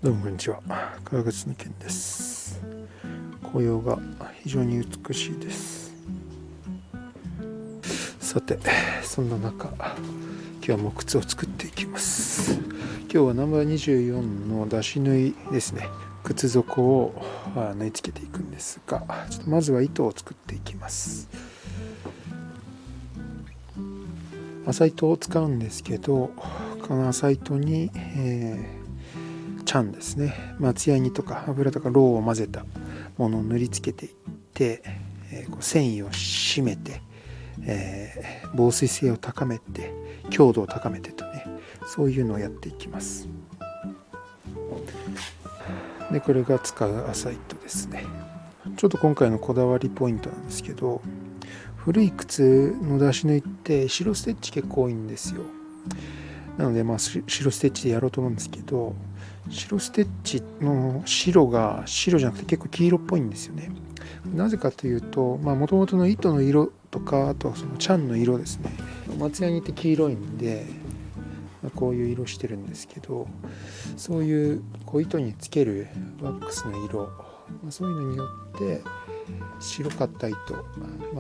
どうもこんにちは。川口の健です。紅葉が非常に美しいです。さて、そんな中、今日も靴を作っていきます。今日はナンバー24の出し縫いですね。靴底を縫い付けていくんですが、ちょっとまずは糸を作っていきます。麻糸を使うんですけど、この麻糸に、チャンですね、松ヤニとか油とかロウを混ぜたものを塗りつけていって、繊維を締めて、防水性を高めて強度を高めてとね、そういうのをやっていきます。でこれが使う麻糸ですね。ちょっと今回のこだわりポイントなんですけど、古い靴の出し縫いって白ステッチ結構多いんですよ。なので白ステッチでやろうと思うんですけど、白ステッチの白が白じゃなくて結構黄色っぽいんですよね。なぜかというと、もともとの糸の色とか、あとはそのチャンの色ですね。松ヤニって黄色いんで、こういう色してるんですけど、そういう糸につけるワックスの色、そういうのによって白かった糸、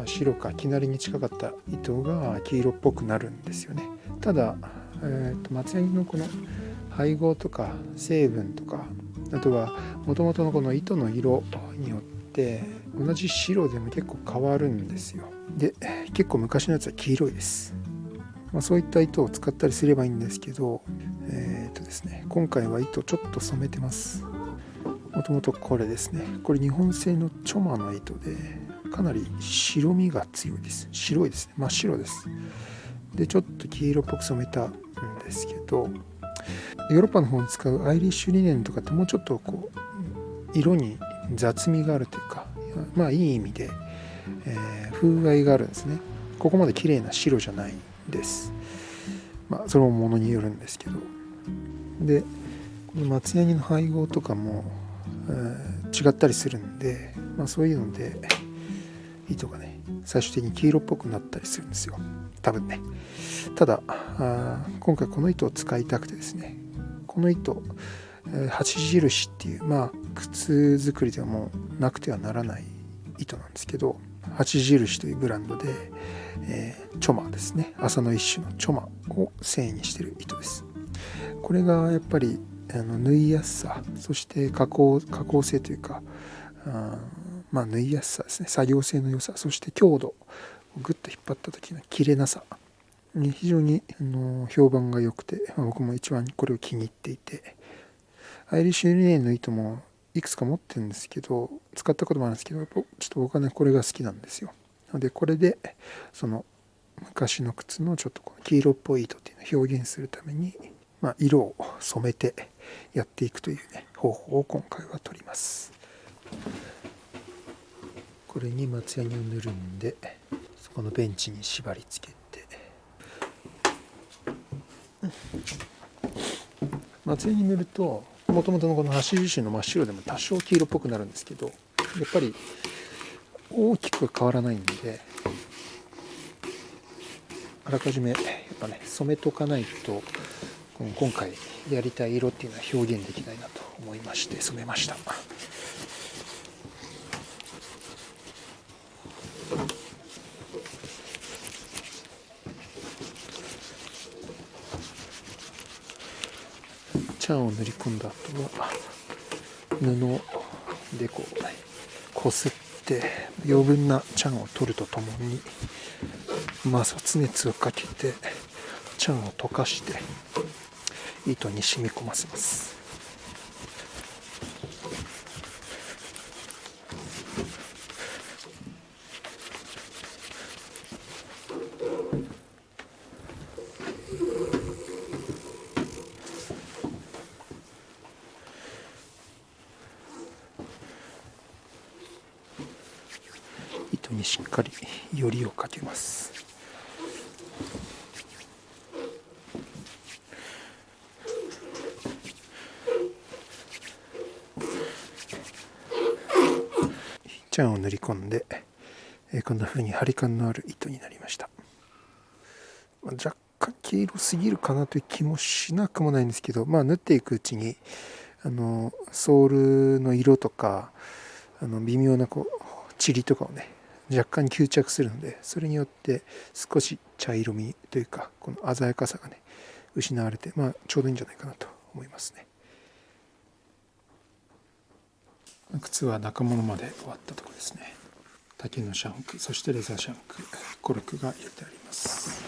白か生成りに近かった糸が黄色っぽくなるんですよね。ただ、松ヤニのこの配合とか成分とか、あとはもともとのこの糸の色によって同じ白でも結構変わるんですよ。で結構昔のやつは黄色いです。そういった糸を使ったりすればいいんですけど、ですね、今回は糸ちょっと染めてます。もともとこれですね、これ日本製のチョマの糸でかなり白みが強いです。白いですね、真っ白です。でちょっと黄色っぽく染めたんですけど、ヨーロッパの方に使うアイリッシュリネンとかってもうちょっと色に雑味があるというか、いい意味で、風合いがあるんですね。ここまで綺麗な白じゃないんです。それもものによるんですけど、でこの松ヤニの配合とかも、違ったりするんで、そういうので糸がね最終的に黄色っぽくなったりするんですよ、多分ね。ただ今回この糸を使いたくてですね、この糸八印っていう、靴作りではもうなくてはならない糸なんですけど、八印というブランドで、チョマですね、麻の一種のチョマを繊維にしている糸です。これがやっぱり縫いやすさ、そして加工性というか、縫いやすさですね、作業性の良さ、そして強度をグッと引っ張った時の切れなさに非常に評判が良くて、僕も一番これを気に入っていて、アイリッシュリネンの糸もいくつか持ってるんですけど、使ったこともあるんですけど、ちょっと僕はねこれが好きなんですよ。なのでこれでその昔の靴のちょっとこの黄色っぽい糸っていうのを表現するために、色を染めてやっていくというね方法を今回は取ります。これに松ヤニを塗るんで、そこのベンチに縛り付けて、松ヤニ塗るともともとのこの橋印の真っ白でも多少黄色っぽくなるんですけど、やっぱり大きく変わらないんで、あらかじめやっぱね染めとかないと今回やりたい色っていうのは表現できないなと思いまして染めました。チャンを塗り込んだ後は布でこすって余分なチャンを取るとともに摩擦熱をかけてチャンを溶かして糸に染み込ませます。糸にしっかりよりをかけます。チャンを塗り込んで、こんな風に張り感のある糸になりました。若干黄色すぎるかなという気もしなくもないんですけど、縫っていくうちにソールの色とか微妙なチリとかをね若干吸着するので、それによって少し茶色みというかこの鮮やかさがね失われて、ちょうどいいんじゃないかなと思いますね。靴は中物まで終わったところですね。竹のシャンク、そしてレザーシャンク、コルクが入れてあります。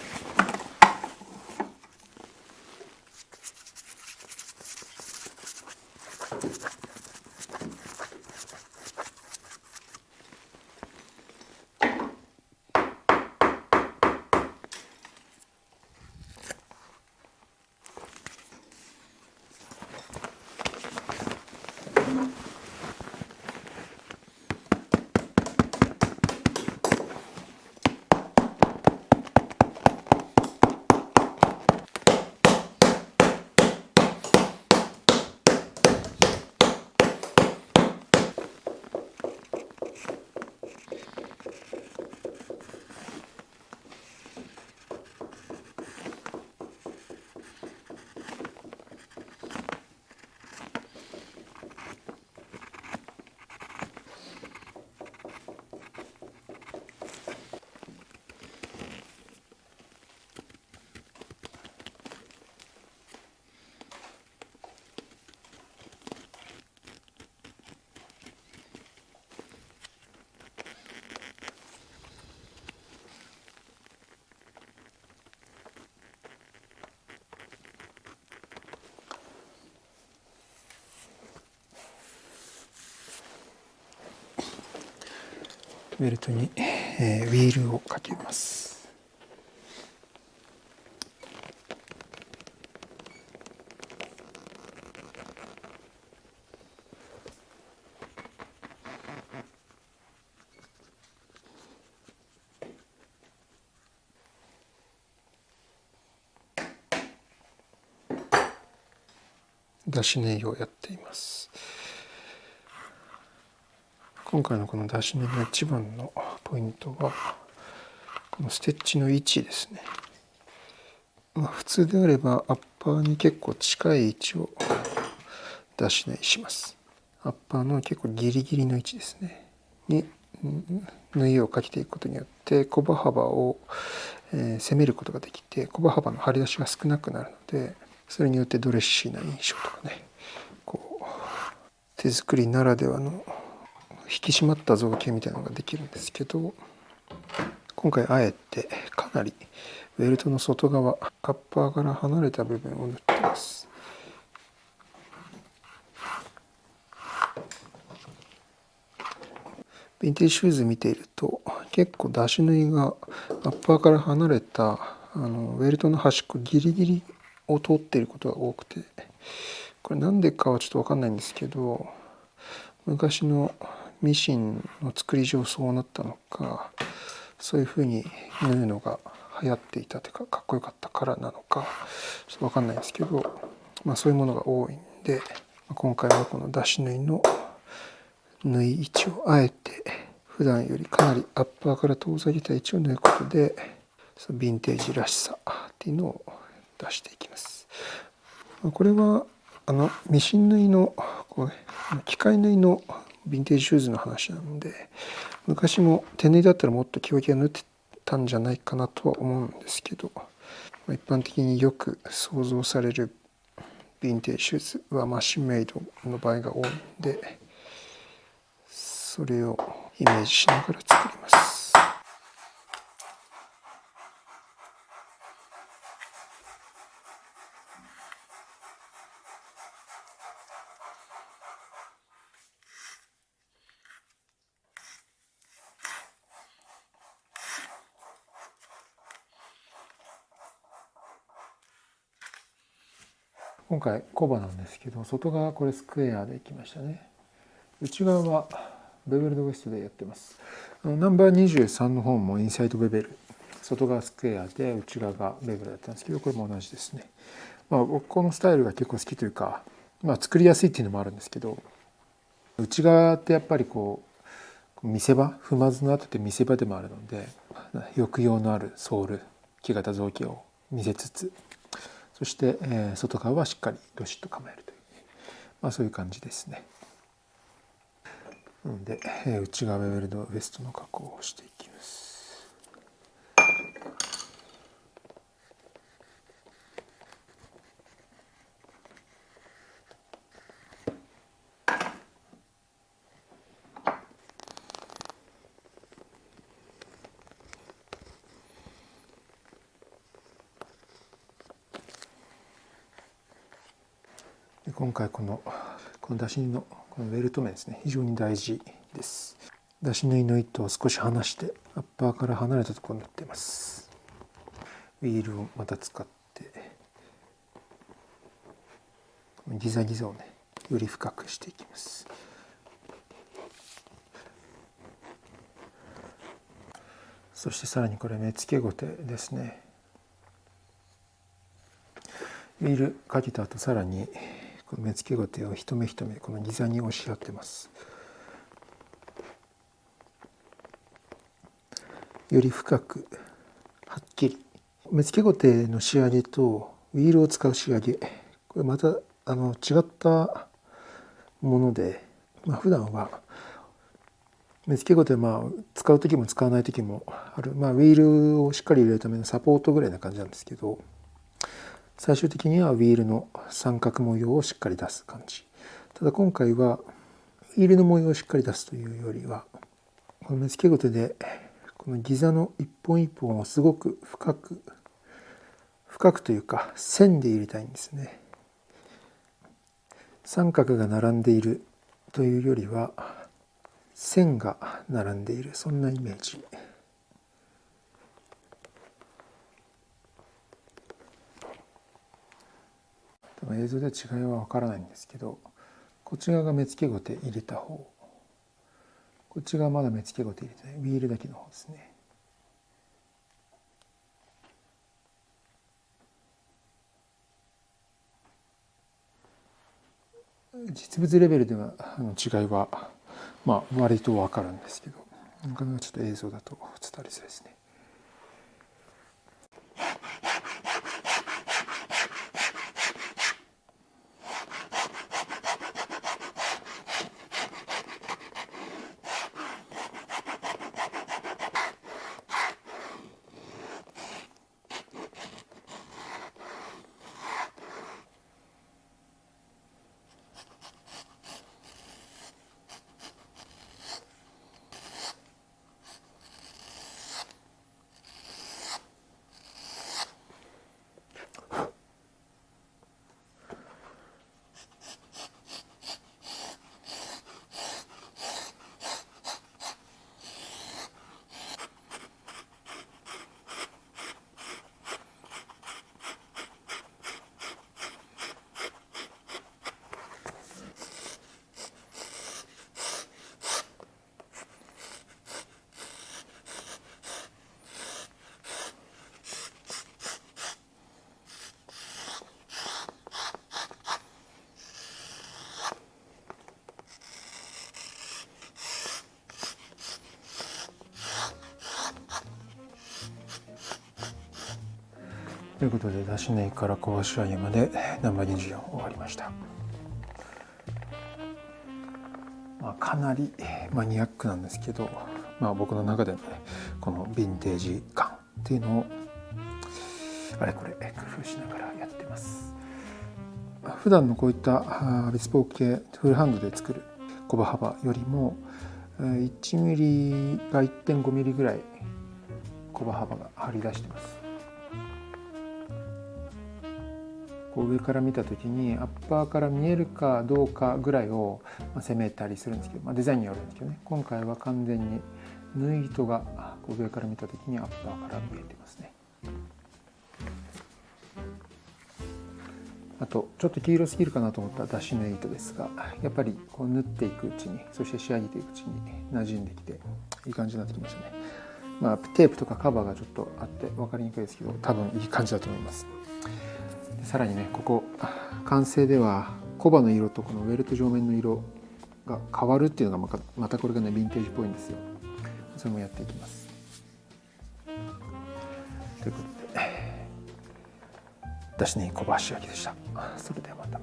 ベルトに、ウィールをかけます。出し縫いをやっています。今回のこの出し縫いの一番のポイントはこのステッチの位置ですね。普通であればアッパーに結構近い位置を出し縫いします。アッパーの結構ギリギリの位置ですねに縫いをかけていくことによってコバ幅を攻めることができて、コバ幅の張り出しが少なくなるので、それによってドレッシーな印象とかね、手作りならではの引き締まった造形みたいなのができるんですけど、今回あえてかなりベルトの外側、アッパーから離れた部分を縫っています。ヴィンテージシューズ見ていると結構出し縫いがアッパーから離れたベルトの端っこギリギリを通っていることが多くて、これなんでかはちょっと分かんないんですけど、昔のミシンの作り上そうなったのか、そういう風に縫うのが流行っていたというかかっこよかったからなのかちょっと分かんないんですけど、そういうものが多いんで、今回はこの出し縫いの縫い位置をあえて普段よりかなりアッパーから遠ざけた位置を縫うことでヴィンテージらしさっていうのを出していきます。これはミシン縫いの機械縫いのヴィンテージシューズの話なので、昔も手縫いだったらもっと気分が縫ってたんじゃないかなとは思うんですけど、一般的によく想像されるヴィンテージシューズはマシンメイドの場合が多いんで、それをイメージしながら作ります。今回コバなんですけど、外側これスクエアでいきましたね。内側はベベルドウエストでやってます。ナンバー23の方もインサイドベベル、外側スクエアで内側がベベルだったんですけど、これも同じですね。僕このスタイルが結構好きというか、作りやすいっていうのもあるんですけど、内側ってやっぱり見せ場、踏まずの後って見せ場でもあるので、抑揚のあるソール、木型造形を見せつつ、そして外側はしっかりどしっと構えるという、そういう感じですね。なので、内側ウェルドベストの加工をしていきます。で今回この出し縫いのこのベルト面ですね、非常に大事です。出し縫いの糸を少し離してアッパーから離れたところに縫っています。ウィールをまた使ってギザギザをねより深くしていきます。そしてさらにこれ目付けゴテですね。ウィールかけた後さらにこの目付けゴテを一目一目このギザに押し合ってます。より深くはっきり目付けゴテの仕上げとウィールを使う仕上げ、これまた違ったもので、普段は目付けゴテ使う時も使わない時もある、ウィールをしっかり入れるためのサポートぐらいな感じなんですけど、最終的にはウィールの三角模様をしっかり出す感じ。ただ今回はウィールの模様をしっかり出すというよりは、この目付けゴテでこのギザの一本一本をすごく深くというか線で入れたいんですね。三角が並んでいるというよりは線が並んでいる、そんなイメージ。映像では違いは分からないんですけど、こっち側が目付けゴテ入れた方、こっち側まだ目付けゴテ入れてないウィールだけの方ですね。実物レベルでは違いは割と分かるんですけど、なかなかちょっと映像だと伝わりづらいですね。ということで出し縫いから小箸上げまでナンバー24終わりました。かなりマニアックなんですけど、僕の中でのねこのヴィンテージ感っていうのをあれこれ工夫しながらやってます。普段のこういったビスポーク系フルハンドで作るコバ幅よりも1ミリが 1.5 ミリぐらいコバ幅が張り出してます。上から見た時にアッパーから見えるかどうかぐらいを攻めたりするんですけど、デザインによるんですけどね、今回は完全に縫い糸が上から見た時にアッパーから見えてますね。あとちょっと黄色すぎるかなと思った出し縫い糸ですが、やっぱりこう縫っていくうちに、そして仕上げていくうちに馴染んできていい感じになってきましたね。テープとかカバーがちょっとあって分かりにくいですけど、多分いい感じだと思います。さらにね、ここ完成ではコバの色とこのウェルト上面の色が変わるっていうのがまたこれがねヴィンテージっぽいんですよ。それもやっていきます。ということで出し縫いコバ仕上げでした。それではまた。